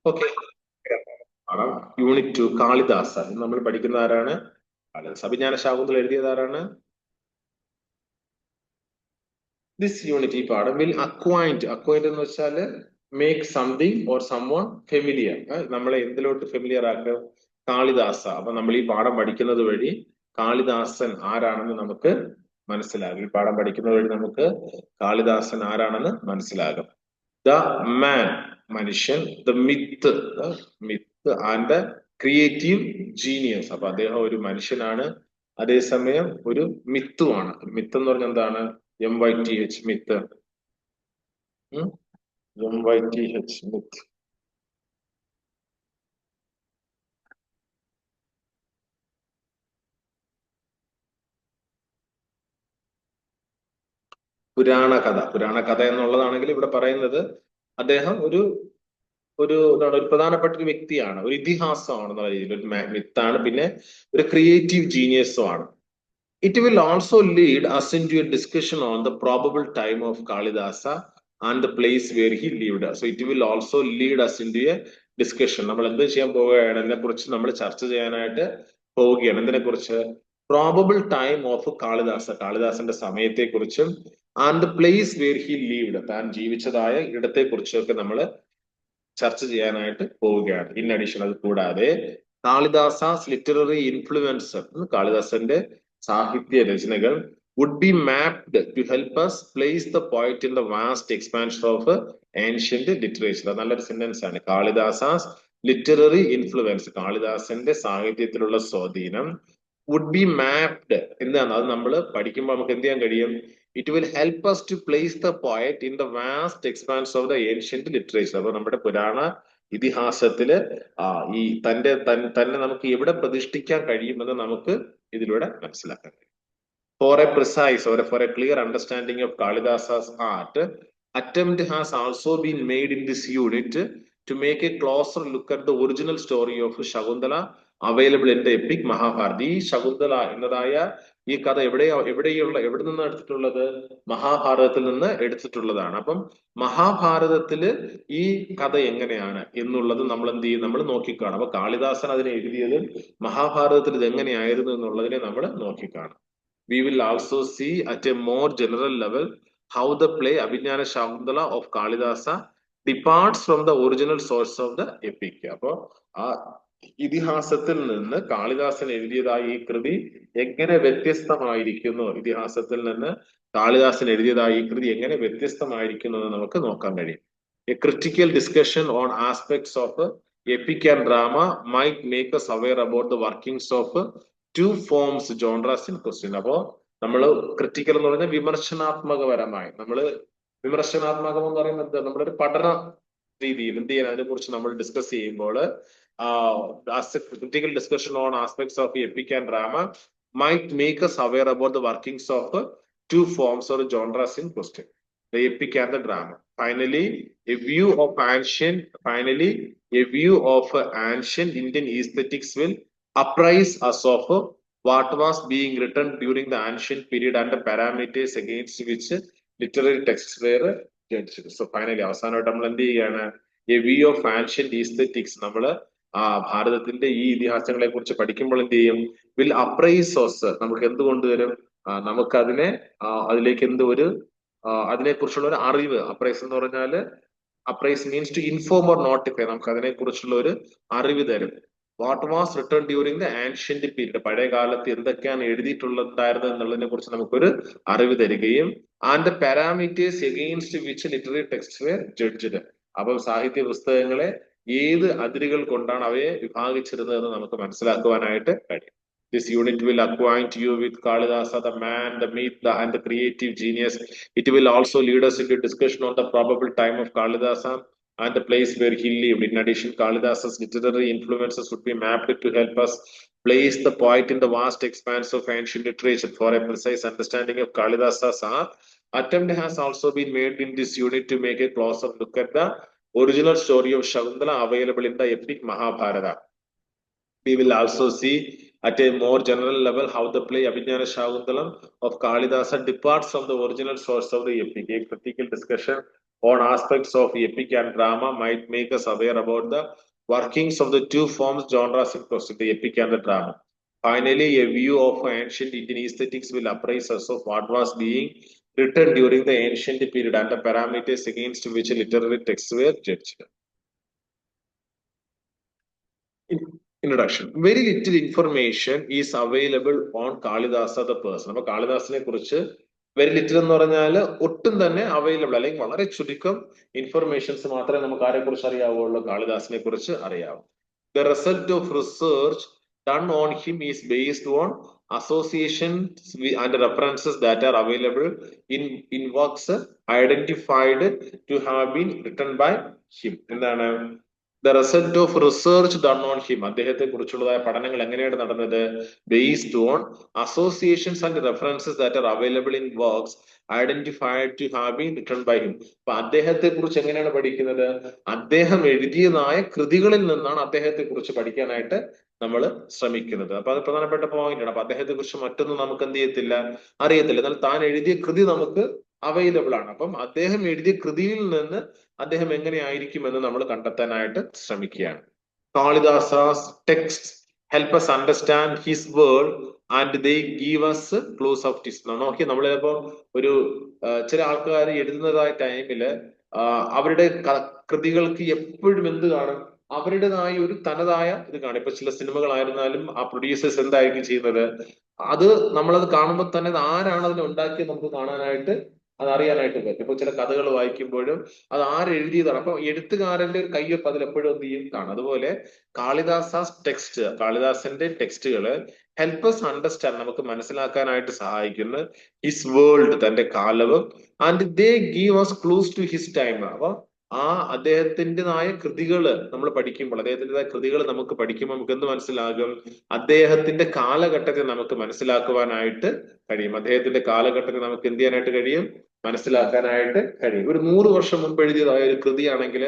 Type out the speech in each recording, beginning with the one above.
Okay. Unit 2 Kalidasa നമ്മൾ പഠിക്കുന്ന ആരാണ്? കാളിദാസ. അഭിജ്ഞാന ശാകുന്തളം എഴുതിയത് ആരാണ്? ദിസ് യൂണിറ്റ് ഈ പാഠം വിൽ അക്വൈന്റ് എന്ന് വെച്ചാല് make something or someone familiar. നമ്മളെ എന്തിലോട്ട് ഫെമിലിയർ ആക്കുക? കാളിദാസ. അപ്പൊ നമ്മൾ ഈ പാഠം പഠിക്കുന്നത് വഴി കാളിദാസൻ ആരാണെന്ന് നമുക്ക് മനസ്സിലാകും. ഈ പാഠം പഠിക്കുന്നത് വഴി നമുക്ക് കാളിദാസൻ ആരാണെന്ന് മനസ്സിലാകും. ദ മാൻ മനുഷ്യൻ, the myth myth and creative genius. അപ്പൊ അദ്ദേഹം ഒരു മനുഷ്യനാണ്, അതേസമയം ഒരു മിത്തുമാണ്. മിത്ത് എന്ന് പറഞ്ഞാൽ എന്താണ്? MYTH myth. MYTH myth. പുരാണ കഥ എന്നുള്ളതാണെങ്കിൽ ഇവിടെ പറയുന്നത് അദ്ദേഹം ഒരു എന്താണ്, ഒരു പ്രധാനപ്പെട്ട ഒരു വ്യക്തിയാണ്, ഒരു ഇതിഹാസമാണ് എന്നുള്ള രീതിയിൽ. ഒരു മിത്താണ്, പിന്നെ ഒരു ക്രിയേറ്റീവ് ജീനിയസും ആണ്. It will also lead us into a discussion on the probable time of Kalidasa and the place where he lived. So it will also lead us into a discussion. നമ്മൾ എന്ത് ചെയ്യാൻ പോവുകയാണ്? ഇതിനെ കുറിച്ച് നമ്മൾ ചർച്ച ചെയ്യാനായിട്ട് പോവുകയാണ്. എന്തിനെ കുറിച്ച്? പ്രോബബിൾ ടൈം ഓഫ് കാളിദാസന്റെ സമയത്തെ കുറിച്ചും and the place where he lived, താൻ ജീവിച്ചതായ ഇടത്തെ കുറിച്ചൊക്കെ നമ്മൾ ചർച്ച ചെയ്യാനായിട്ട് പോവുകയാണ്. ഇൻ അഡീഷൻ, അത് കൂടാതെ കാളിദാസാസ് ലിറ്റററി ഇൻഫ്ലുവൻസർ, കാളിദാസന്റെ സാഹിത്യ രചനകൾ would be mapped to help us place the poet in the vast expansion of ancient literature. നല്ലൊരു സെന്റൻസ് ആണ്. കാളിദാസാസ് ലിറ്റററി ഇൻഫ്ലുവൻസ്, കാളിദാസന്റെ സാഹിത്യത്തിലുള്ള സ്വാധീനം would be mapped. എന്താണ് അത്? നമ്മൾ പഠിക്കുമ്പോൾ നമുക്ക് എന്ത് ചെയ്യാൻ കഴിയും? It will help us to place the poet in the vast expanse of the ancient literature. അപ്പൊ നമ്മുടെ പുരാണ ഇതിഹാസത്തില് ഈ തന്നെ നമുക്ക് എവിടെ പ്രതിഷ്ഠിക്കാൻ കഴിയുമെന്ന് നമുക്ക് ഇതിലൂടെ മനസ്സിലാക്കാൻ കഴിയും. For a precise or for a clear understanding of Kalidasa's art, attempt has also been made in this unit to make a closer look at the original story of Shakuntala available in the epic Mahabharata. ഈ ശകുന്തള എന്നതായ ഈ കഥ എവിടെ നിന്ന് എടുത്തിട്ടുള്ളത്? മഹാഭാരതത്തിൽ നിന്ന് എടുത്തിട്ടുള്ളതാണ്. അപ്പം മഹാഭാരതത്തില് ഈ കഥ എങ്ങനെയാണ് എന്നുള്ളത് നമ്മൾ എന്ത് ചെയ്യും? നമ്മൾ നോക്കിക്കാണും. അപ്പൊ കാളിദാസൻ അതിനെ എഴുതിയത് മഹാഭാരതത്തിൽ ഇത് എങ്ങനെയായിരുന്നു എന്നുള്ളതിനെ നമ്മൾ നോക്കിക്കാണും. We will also see at a more general level how the play Abhignana Shakuntala of Kalidasa departs from the original source of the epic. അപ്പോ ആ ഇതിഹാസത്തിൽ നിന്ന് കാളിദാസൻ എഴുതിയതായ ഈ കൃതി എങ്ങനെ വ്യത്യസ്തമായിരിക്കുന്നു, ഇതിഹാസത്തിൽ നിന്ന് കാളിദാസൻ എഴുതിയതായ ഈ കൃതി എങ്ങനെ വ്യത്യസ്തമായിരിക്കുന്നു എന്ന് നമുക്ക് നോക്കാൻ കഴിയും. A critical discussion on aspects of epic and drama might make us aware about the workings of two forms genres in question. അപ്പോ നമ്മൾ ക്രിറ്റിക്കൽ എന്ന് പറഞ്ഞാൽ വിമർശനാത്മകപരമായി, വിമർശനാത്മകം എന്ന് പറയുന്നത് നമ്മളൊരു പഠന രീതിയിൽ എന്ത് ചെയ്യാൻ അതിനെ കുറിച്ച് നമ്മൾ ഡിസ്കസ് ചെയ്യുമ്പോൾ critical discussion on aspects of EPIC and drama might make us aware about the workings of two forms or genres in question, the epic and the drama. Finally, a view of ancient Indian aesthetics will apprise us of what was being written during the ancient period and the parameters against which literary texts were judged. So finally, അവസാനമായിട്ട് നമ്മൾ എന്ത് ചെയ്യാണ്? A view of ancient aesthetics. നമ്മൾ ഭാരതത്തിന്റെ ഈ ഇതിഹാസങ്ങളെ കുറിച്ച് പഠിക്കുമ്പോൾ എന്ത് ചെയ്യും? വിൽ അപ്രൈസ് ഓസ്, നമുക്ക് എന്ത് കൊണ്ടുവരും? നമുക്ക് അതിലേക്ക് അതിനെ കുറിച്ചുള്ള ഒരു അറിവ്. അപ്രൈസ് എന്ന് പറഞ്ഞാല്, apprise means to inform or notify, നമുക്ക് അതിനെ കുറിച്ചുള്ള ഒരു അറിവ് തരും. What was written during the ancient period, പഴയ കാലത്ത് എന്തൊക്കെയാണ് എഴുതിയിട്ടുള്ളതായിരുന്നത് എന്നുള്ളതിനെ കുറിച്ച് നമുക്കൊരു അറിവ് തരികയും and the parameters against which literary text were judged. അപ്പം സാഹിത്യ പുസ്തകങ്ങളെ ഏത് അതിരുകൾ കൊണ്ടാണ് അവയെ വിഭാഗിച്ചിരുന്നതെന്ന് നമുക്ക് മനസ്സിലാക്കുവാനായിട്ട് കഴിയും. This unit will acquaint you with Kalidasa, the man, the myth, and the creative genius. It will also lead us into discussion on the probable time of Kalidasa and the place where he lived. In addition, Kalidasa's literary influences would be mapped to help us place the poet in the vast expanse of ancient literature. For a precise understanding of Kalidasa's art, attempt has also been made in this unit to make a closer look at the original story of Shakuntala available in the epic Mahabharata. We will also see at a more general level how the play Abhignana Shakuntalam of Kalidasa departs from the original source of the epic. A critical discussion on aspects of epic and drama might make us aware about the workings of the two forms genres in question, the epic and the drama. Finally, a view of ancient Indian aesthetics will apprise us of what was being written during the ancient period and the parameters against which literary texts were judged. Introduction. Very little information is available on Kalidasa the person. അപ്പൊ കാളിദാസനെ കുറിച്ച് very little എന്ന് പറഞ്ഞാൽ ഒട്ടും തന്നെ available അല്ലെങ്കിൽ വളരെ ചുരുക്കം informations മാത്രമേ നമുക്ക് ആരെ കുറിച്ച് അറിയാവുള്ളൂ, കാളിദാസിനെ കുറിച്ച് അറിയാവൂ. The result of research done on him is based on associations and references that are available in works identified to have been written by him. എന്താണ് the result of research done on him, അദ്ദേഹത്തെ കുറിച്ചുള്ളതായ പഠനങ്ങൾ എങ്ങനെയാണ് നടന്നത്, based on associations and references that are available in works identified to have been written by him. അപ്പൊ അദ്ദേഹത്തെ കുറിച്ച് എങ്ങനെയാണ് പഠിക്കുന്നത്, അദ്ദേഹം എഴുതിയതായ കൃതികളിൽ നിന്നാണ് അദ്ദേഹത്തെ കുറിച്ച് പഠിക്കാനായിട്ട് നമ്മൾ ശ്രമിക്കുന്നത്. അപ്പൊ അത് പ്രധാനപ്പെട്ട പോയിന്റ് ആണ്. അപ്പൊ അദ്ദേഹത്തെ കുറിച്ച് മറ്റൊന്നും നമുക്ക് എന്ത് ചെയ്യത്തില്ല, അറിയത്തില്ല. എന്നാൽ താൻ എഴുതിയ കൃതി നമുക്ക് അവൈലബിൾ ആണ്. അപ്പം അദ്ദേഹം എഴുതിയ കൃതിയിൽ നിന്ന് അദ്ദേഹം എങ്ങനെയായിരിക്കും എന്ന് നമ്മൾ കണ്ടെത്താനായിട്ട് ശ്രമിക്കുകയാണ്. Kalidasa's text help us understand his world and they give us clues of his. നോക്കി നമ്മളിപ്പോ ഒരു ചില ആൾക്കാർ എഴുതുന്നതായ ടൈമില് അവരുടെ കൃതികൾക്ക് എപ്പോഴും എന്ത് കാണും, അവരുടേതായ ഒരു തനതായ ഇത് കാണും. ഇപ്പൊ ചില സിനിമകളായിരുന്നാലും ആ പ്രൊഡ്യൂസേഴ്സ് എന്തായിരിക്കും ചെയ്യുന്നത്, അത് നമ്മളത് കാണുമ്പോൾ തന്നെ അത് ആരാണ് അതിനെ ഉണ്ടാക്കിയത് നമുക്ക് കാണാനായിട്ട് അത് അറിയാനായിട്ട് പറ്റും. ഇപ്പൊ ചില കഥകൾ വായിക്കുമ്പോഴും അത് ആരെഴുതിയതാണ്, അപ്പൊ എഴുത്തുകാരന്റെ ഒരു കയ്യൊപ്പ് അതിൽ എപ്പോഴും എന്ത് ചെയ്യും കാണും. അതുപോലെ കാളിദാസാസ് ടെക്സ്റ്റ്, കാളിദാസന്റെ ടെക്സ്റ്റുകള് ഹെൽപ്പ് us അണ്ടർസ്റ്റാൻഡ്, നമുക്ക് മനസ്സിലാക്കാനായിട്ട് സഹായിക്കുന്ന ഹിസ് വേൾഡ്, തന്റെ കാലവും, and they give us clues to his time. അപ്പൊ ആ അദ്ദേഹത്തിൻ്റെതായ കൃതികള് നമ്മൾ പഠിക്കുമ്പോൾ, അദ്ദേഹത്തിൻ്റെതായ കൃതികൾ നമുക്ക് പഠിക്കുമ്പോൾ നമുക്ക് എന്ത് മനസ്സിലാകും, അദ്ദേഹത്തിന്റെ കാലഘട്ടത്തെ നമുക്ക് മനസ്സിലാക്കുവാനായിട്ട് കഴിയും. അദ്ദേഹത്തിന്റെ കാലഘട്ടത്തെ നമുക്ക് എന്ത് ചെയ്യാനായിട്ട് കഴിയും, മനസ്സിലാക്കാനായിട്ട് കഴിയും. ഒരു 100 വർഷം മുമ്പ് എഴുതിയതായ ഒരു കൃതിയാണെങ്കിൽ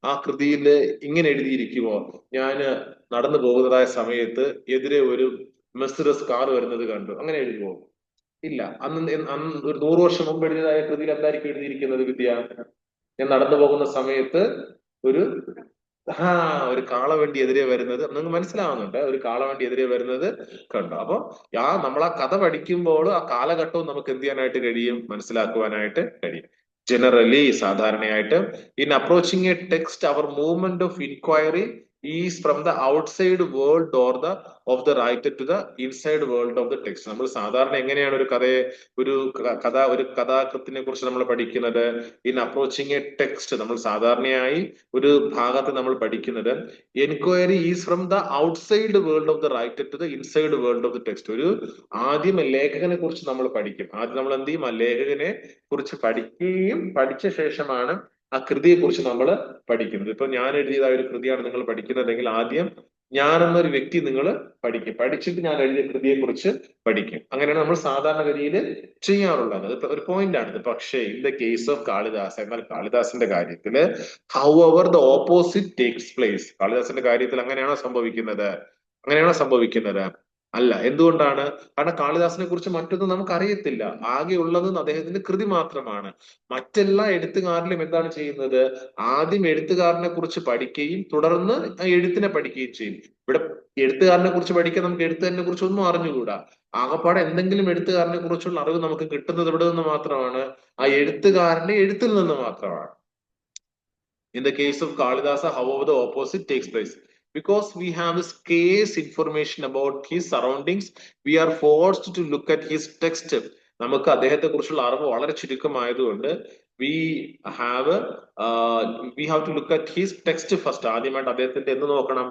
ആ കൃതിയിൽ ഇങ്ങനെ എഴുതിയിരിക്കുമോ, ഞാന് നടന്നു പോകുന്നതായ സമയത്ത് എതിരെ ഒരു മെർസിഡസ് കാർ വരുന്നത് കണ്ടു, അങ്ങനെ എഴുതുമോ? ഇല്ല. അന്ന് ഒരു 100 വർഷം മുമ്പ് എഴുതിയതായ കൃതിയിൽ എന്തായിരിക്കും എഴുതിയിരിക്കുന്നത്, വിദ്യ? ഞാൻ നടന്നു പോകുന്ന സമയത്ത് ഒരു ഒരു കാളവണ്ടി എതിരെ വരുന്നത് നിങ്ങൾക്ക് മനസ്സിലാവുന്നുണ്ട്, ഒരു കാളവണ്ടി എതിരെ വരുന്നത് കണ്ടു. അപ്പൊ നമ്മൾ ആ കഥ പഠിക്കുമ്പോൾ ആ കാലഘട്ടവും നമുക്ക് എന്ത് ചെയ്യാനായിട്ട് കഴിയും, മനസ്സിലാക്കുവാനായിട്ട് കഴിയും. ജനറലി, സാധാരണയായിട്ട് in approaching a text our movement of inquiry is from the outside world or the of the writer to the inside world of the text. നമ്മൾ സാധാരണ എങ്ങനെയാണ് ഒരു കഥാകൃത്തിനെ കുറിച്ച് നമ്മൾ പഠിക്കുന്നത്, ഇൻ അപ്രോച്ചിങ് എ ടെക്സ്റ്റ് നമ്മൾ സാധാരണയായി ഒരു ഭാഗത്ത് നമ്മൾ പഠിക്കുന്നത് inquiry is from the outside world of the writer to the inside world of the text. ഒരു ആദ്യം ലേഖകനെ കുറിച്ച് നമ്മൾ പഠിക്കും. ആദ്യം നമ്മൾ എന്ത് ചെയ്യും, ആ ലേഖകനെ കുറിച്ച് പഠിക്കുകയും പഠിച്ച ശേഷമാണ് ആ കൃതിയെ കുറിച്ച് നമ്മൾ പഠിക്കുന്നത്. ഇപ്പൊ ഞാൻ എഴുതിയതായ ഒരു കൃതിയാണ് നിങ്ങൾ പഠിക്കുന്നതെങ്കിൽ ആദ്യം ഞാൻ എന്നൊരു വ്യക്തി നിങ്ങൾ പഠിക്കും, പഠിച്ചിട്ട് ഞാൻ എഴുതിയ കൃതിയെ കുറിച്ച് പഠിക്കും. അങ്ങനെയാണ് നമ്മൾ സാധാരണഗതിയിൽ ചെയ്യാറുള്ളത്. അത് ഒരു പോയിന്റ് ആണ്. പക്ഷേ in the case of Kalidas, എന്നാൽ കാളിദാസിന്റെ കാര്യത്തില് however the opposite takes place. കാളിദാസിന്റെ കാര്യത്തിൽ അങ്ങനെയാണോ സംഭവിക്കുന്നത്? അല്ല. എന്തുകൊണ്ടാണ്? കാരണം കാളിദാസിനെ കുറിച്ച് മറ്റൊന്നും നമുക്ക് അറിയത്തില്ല. ആകെ ഉള്ളത് അദ്ദേഹത്തിന്റെ കൃതി മാത്രമാണ്. മറ്റെല്ലാ എഴുത്തുകാരിലും എന്താണ് ചെയ്യുന്നത്, ആദ്യം എഴുത്തുകാരനെ കുറിച്ച് പഠിക്കുകയും തുടർന്ന് എഴുത്തിനെ പഠിക്കുകയും ചെയ്യും. ഇവിടെ എഴുത്തുകാരനെ കുറിച്ച് പഠിക്കാൻ നമുക്ക് എഴുത്തുകാരനെ കുറിച്ച് ഒന്നും അറിഞ്ഞുകൂടാ. ആകപ്പാടെ എന്തെങ്കിലും എഴുത്തുകാരനെ കുറിച്ചുള്ള അറിവ് നമുക്ക് കിട്ടുന്നത് ഇവിടെ നിന്ന് മാത്രമാണ്, ആ എഴുത്തുകാരന്റെ എഴുത്തിൽ നിന്ന് മാത്രമാണ്. In the case of Kalidasa, however, the opposite takes place. Because we have scarce information about his surroundings, we are forced to look at his text. നമുക്ക് അദ്ദേഹത്തെ കുറിച്ചുള്ള അറിവ് വളരെ ചുരുക്കമായതുകൊണ്ട് we have to look at his text first. ആദ്യമായിട്ട് അദ്ദേഹത്തിന്റെ എന്ത് നോക്കണം,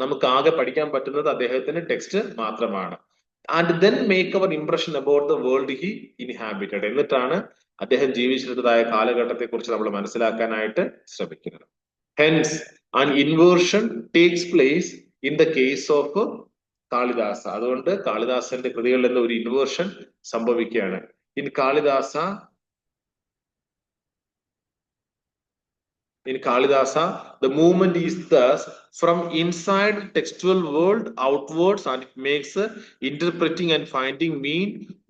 നമുക്ക് ആകെ പഠിക്കാൻ പറ്റുന്നത് അദ്ദേഹത്തിന്റെ ടെക്സ്റ്റ് മാത്രമാണ്. And then make our impression about the world he inhabited. എന്നിട്ടാണ് അദ്ദേഹം ജീവിച്ചിരുന്നതായ കാലഘട്ടത്തെ കുറിച്ച് നമ്മൾ മനസ്സിലാക്കാനായിട്ട് ശ്രമിക്കുന്നത്. Hence an inversion takes place in the case of Kalidasa. അതുകൊണ്ട് കാളിദാസന്റെ കൃതികളിൽ നിന്ന് ഒരു ഇൻവേർഷൻ സംഭവിക്കുകയാണ്. In Kalidasa, the movement is thus from inside textual world outwards, and it makes interpreting and finding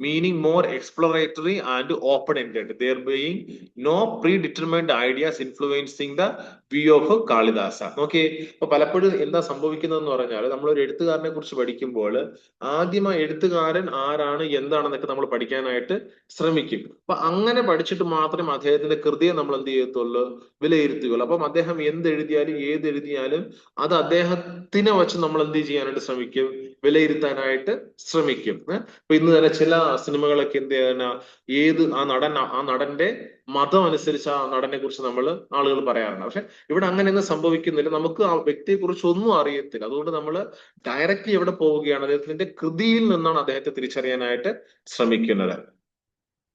meaning more exploratory and open-ended. There being no predetermined ideas influencing the view of Kalidasa. Okay, അപ്പൊ പലപ്പോഴും എന്താ സംഭവിക്കുന്നതെന്ന് പറഞ്ഞാൽ നമ്മൾ ഒരു എഴുത്തുകാരനെ കുറിച്ച് പഠിക്കുമ്പോൾ ആദ്യം ആ എഴുത്തുകാരൻ ആരാണ് എന്താണെന്നൊക്കെ നമ്മൾ പഠിക്കാനായിട്ട് ശ്രമിക്കും. അപ്പൊ അങ്ങനെ പഠിച്ചിട്ട് മാത്രമേ അദ്ദേഹത്തിന്റെ കൃതിയെ നമ്മൾ എന്ത് ചെയ്യത്തുള്ളൂ, വിലയിരുത്തുകയുള്ളൂ. അപ്പം അദ്ദേഹം എന്തെഴുതിയാലും ഏതെഴുതിയാലും അത് അദ്ദേഹത്തിനെ വെച്ച് നമ്മൾ എന്ത് ചെയ്യാനായിട്ട് ശ്രമിക്കും, വിലയിരുത്താനായിട്ട് ശ്രമിക്കും. അപ്പൊ ഇന്ന് തന്നെ ചില സിനിമകളൊക്കെ എന്ത് ചെയ്യാനാ, ആ നടന്റെ മതം അനുസരിച്ച് ആ നടനെ കുറിച്ച് നമ്മൾ ആളുകൾ പറയാറുണ്ട്. പക്ഷെ ഇവിടെ അങ്ങനെയൊന്നും സംഭവിക്കുന്നില്ല. നമുക്ക് ആ വ്യക്തിയെ കുറിച്ച് ഒന്നും അറിയത്തില്ല. അതുകൊണ്ട് നമ്മൾ ഡയറക്റ്റ്ലി എവിടെ പോവുകയാണ്, അദ്ദേഹത്തിന്റെ കൃതിയിൽ നിന്നാണ് അദ്ദേഹത്തെ തിരിച്ചറിയാനായിട്ട് ശ്രമിക്കുന്നത്.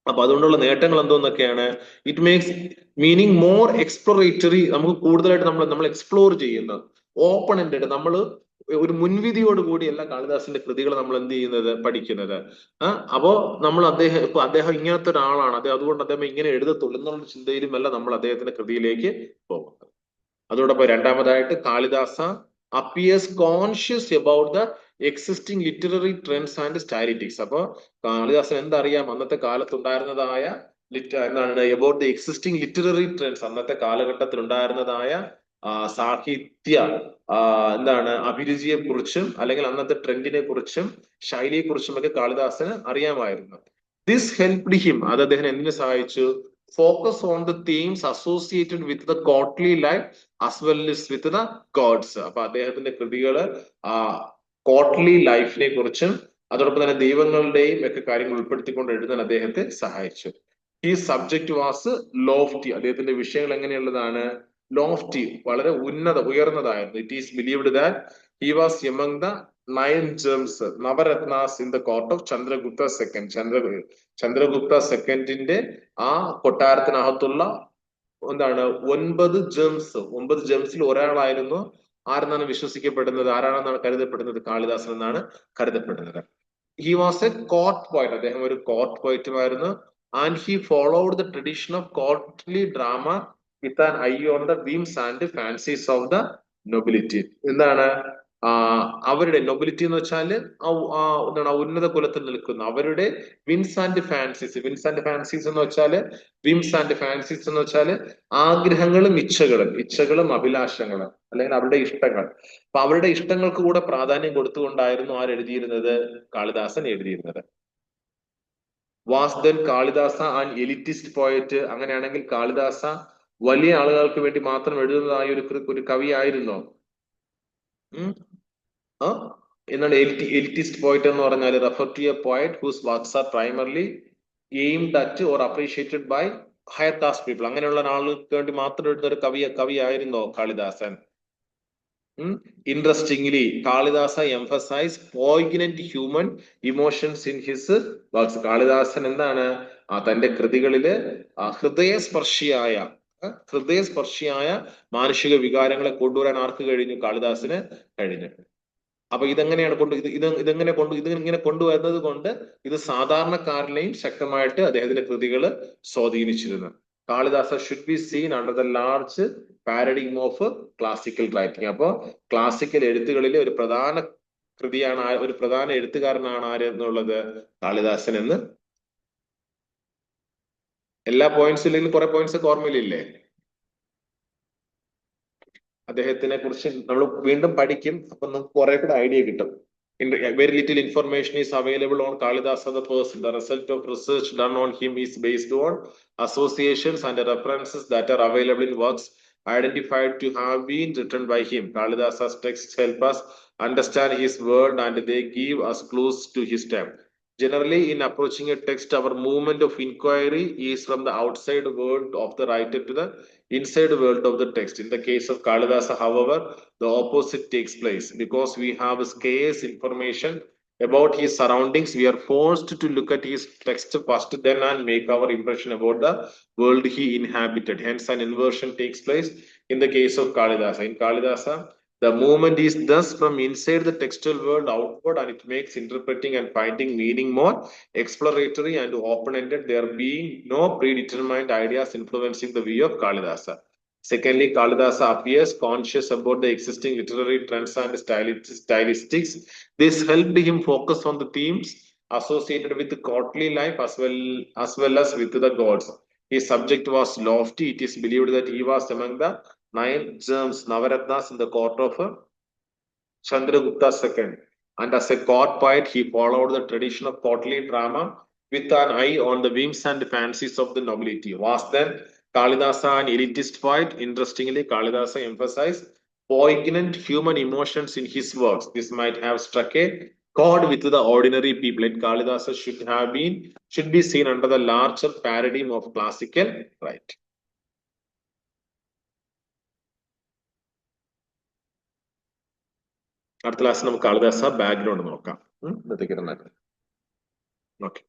അപ്പൊ അതുകൊണ്ടുള്ള നേട്ടങ്ങൾ എന്തോന്നൊക്കെയാണ്, it makes meaning more exploratory. നമുക്ക് കൂടുതലായിട്ട് നമ്മൾ എക്സ്പ്ലോർ ചെയ്യുന്നത്, ഓപ്പൺ എൻഡഡ്, നമ്മൾ ഒരു മുൻവിധിയോട് കൂടി എല്ലാ കാളിദാസിന്റെ കൃതികൾ നമ്മൾ എന്ത് ചെയ്യുന്നത്, പഠിക്കുന്നത്. അപ്പോ നമ്മൾ അദ്ദേഹം ഇങ്ങനത്തെ ഒരാളാണ്, അതുകൊണ്ട് അദ്ദേഹം ഇങ്ങനെ എഴുതത്തുള്ളൂ എന്നുള്ള ചിന്തയിലുമല്ല നമ്മൾ അദ്ദേഹത്തിന്റെ കൃതിയിലേക്ക് പോകുന്നത്. അതോടൊപ്പം രണ്ടാമതായിട്ട് Kalidasa appears conscious about the existing literary trends and statistics. അപ്പൊ കാളിദാസൻ എന്തറിയാം, അന്നത്തെ കാലത്തുണ്ടായിരുന്നതായ എന്താണ് about the existing literary trends, അന്നത്തെ കാലഘട്ടത്തിൽ ഉണ്ടായിരുന്നതായ സാഹിത്യ എന്താണ് അഭിരുചിയെ കുറിച്ചും അല്ലെങ്കിൽ അന്നത്തെ ട്രെൻഡിനെ കുറിച്ചും ശൈലിയെ കുറിച്ചും ഒക്കെ കാളിദാസന് അറിയാമായിരുന്നു. ദിസ് ഹെൽപ്ഡ് ഹിം, അത് അദ്ദേഹം എന്തിനു സഹായിച്ചു, focus on the themes associated with the courtly life as well as with the gods. അപ്പൊ അദ്ദേഹത്തിന്റെ കൃതികള് കോട്ട്ലി ലൈഫിനെ കുറിച്ചും അതോടൊപ്പം തന്നെ ദൈവങ്ങളുടെയും ഒക്കെ കാര്യങ്ങൾ ഉൾപ്പെടുത്തിക്കൊണ്ട് എഴുതാൻ അദ്ദേഹത്തെ സഹായിച്ചു. ഈ സബ്ജക്ട് വാസ് ലോഫ്റ്റി, അദ്ദേഹത്തിന്റെ വിഷയങ്ങൾ എങ്ങനെയുള്ളതാണ്, ലോഫ്റ്റി, വളരെ ഉയർന്നതായിരുന്നു. It is believed that he was among the 9 gems, Navaratnas in the court of Chandragupta second. ചന്ദ്രഗുപ്ത സെക്കൻഡിന്റെ ആ കൊട്ടാരത്തിനകത്തുള്ള എന്താണ് 9 ജെംസിൽ ഒരാളായിരുന്നു ആരെന്നാണ് വിശ്വസിക്കപ്പെടുന്നത്, ആരാണെന്നാണ് കരുതപ്പെടുന്നത്, കാളിദാസൻ എന്നാണ് കരുതപ്പെടുന്നത്. He was A court poet, അദ്ദേഹം ഒരു കോർട്ട് പോയിറ്റുമായിരുന്നു. And he followed the tradition of courtly drama with an eye on the whims and fancies of the nobility. എന്താണ് അവരുടെ നൊബിലിറ്റി എന്ന് വെച്ചാൽ എന്താണ് ഉന്നത കുലത്തിൽ നിൽക്കുന്ന അവരുടെ വിൻസ് ആൻഡ് ഫാൻസീസ് എന്ന് വെച്ചാല്, വിംസ് ആൻഡ് ഫാൻസീസ് എന്ന് വെച്ചാല് ആഗ്രഹങ്ങളും ഇച്ഛകളും അഭിലാഷങ്ങളും അല്ലെങ്കിൽ അവരുടെ ഇഷ്ടങ്ങൾ. അപ്പൊ അവരുടെ ഇഷ്ടങ്ങൾക്ക് കൂടെ പ്രാധാന്യം കൊടുത്തുകൊണ്ടായിരുന്നു ആരെഴുതിയിരുന്നത്, കാളിദാസൻ എഴുതിയിരുന്നത്. Was then Kalidasa and elitist poet? അങ്ങനെയാണെങ്കിൽ കാളിദാസ വലിയ ആളുകൾക്ക് വേണ്ടി മാത്രം എഴുതുന്നതായ ഒരു കവിയായിരുന്നോ? എന്താണ് എലിറ്റിസ്റ്റ് പോയിറ്റ് എന്ന് പറഞ്ഞാൽ? Refer to a poet whose works are primarily aimed at or appreciated by higher caste people. അങ്ങനെയുള്ള ആളുകൾക്ക് വേണ്ടി മാത്രം എഴുതുന്ന ഒരു കവിയായിരുന്നോ Kalidasan? Interestingly, Kalidasa emphasized poignant human emotions in his works. Kalidasan എന്താണ് തന്റെ കൃതികളില് ഹൃദയസ്പർശിയായ മാനുഷിക വികാരങ്ങളെ കൊണ്ടുവരാൻ ആർക്ക് കഴിഞ്ഞു? കാളിദാസന് കഴിഞ്ഞു. അപ്പൊ ഇതെങ്ങനെ കൊണ്ടുവരുന്നത് കൊണ്ട് ഇത് സാധാരണക്കാരനെയും ശക്തമായിട്ട് അദ്ദേഹത്തിന്റെ കൃതികള് സ്വാധീനിച്ചിരുന്നു. Kalidasa should be seen under the large paradigm of classical writing. അപ്പോ ക്ലാസിക്കൽ എഴുത്തുകളിലെ ഒരു പ്രധാന കൃതിയാണ്, ഒരു പ്രധാന എഴുത്തുകാരനാണ് ആര് എന്നുള്ളത്? കാളിദാസൻ എന്ന്. എല്ലാ പോയിന്റ്സ് ഇല്ലെങ്കിലും കുറെ പോയിന്റ്സ് ഒക്കെ ഓർമ്മയിലില്ലേ? അദ്ദേഹത്തിനെ കുറിച്ച് നമ്മൾ വീണ്ടും പഠിക്കും, അപ്പൊ നമുക്ക് കുറെ കൂടെ ഐഡിയ കിട്ടും. Very little information is available on Kalidasa the person. The result of research done on him is based on associations and references that are available in works identified to have been written by him. Kalidasa's texts help us understand his world and they give us clues to his time. Generally, in approaching a text, our movement of inquiry is from the outside world of the writer to the inside world of the text. In the case of Kalidasa, however, the opposite takes place. Because we have scarce information about his surroundings, we are forced to look at his text first, then and make our impression about the world he inhabited. Hence, an inversion takes place in the case of Kalidasa. In Kalidasa, the movement is thus from inside the textual world outward, and it makes interpreting and finding meaning more exploratory and open-ended, there being no predetermined ideas influencing the view of Kalidasa. Secondly, Kalidasa appears conscious about the existing literary trends and stylistics. This helped him focus on the themes associated with the courtly life as well as with the gods. His subject was lofty. It is believed that he was among the 9 Navaratnas in the court of Chandragupta II. And as a court poet, he followed the tradition of courtly drama with an eye on the whims and fancies of the nobility. Was then Kalidasa an elitist poet? Interestingly, Kalidasa emphasized poignant human emotions in his works. This might have struck a chord with the ordinary people. Yet Kalidasa should be seen under the larger paradigm of classical right. അടുത്ത class നമുക്ക് Kalidasa background നോക്കാം. ഇന്നത്തേക്ക് okay.